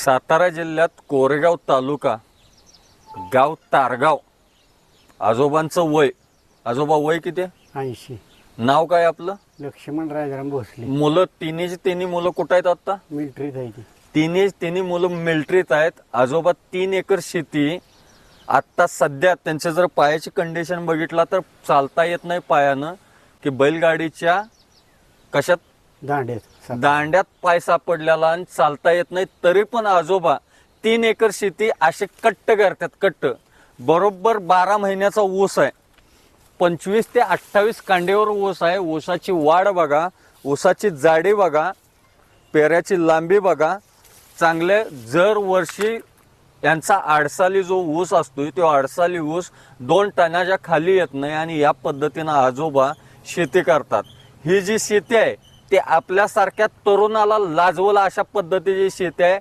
सातारा जिल्ह्यात कोरेगाव तालुका, गाव तारगाव. आजोबांचं वय, आजोबा वय किती आहे? 80. नाव काय आपलं? लक्ष्मण राजाराम भोसले. मुलं तिन्ही मुलं कुठं आहेत आता? मिलिटरीत आहे ती. तिन्ही मुलं मिलिटरीत आहेत. आजोबा 3 एकर शेती. आता सध्या त्यांच्या जर पायाची कंडिशन बघितला तर चालता येत नाही पायानं, की बैलगाडीच्या कशात दांड्यात पाय सापडलेला आणि चालता येत नाही. तरी पण आजोबा 3 एकर शेती असे कट्ट करतात. कट्ट बरोबर 12 महिन्याचा ऊस आहे. 25 ते 28 कांड्यावर ऊस आहे. ऊसाची वाढ बघा, ऊसाची जाडी बघा, पेऱ्याची लांबी बघा. चांगले जर वर्षी यांचा आडसाली जो ऊस असतोय तो आडसाली ऊस 2 टनाच्या खाली येत नाही. आणि या पद्धतीनं आजोबा शेती करतात. ही जी शेती आहे ते आपल्यासारख्या तरुणाला लाजवल अशा पद्धतीची शेती आहे.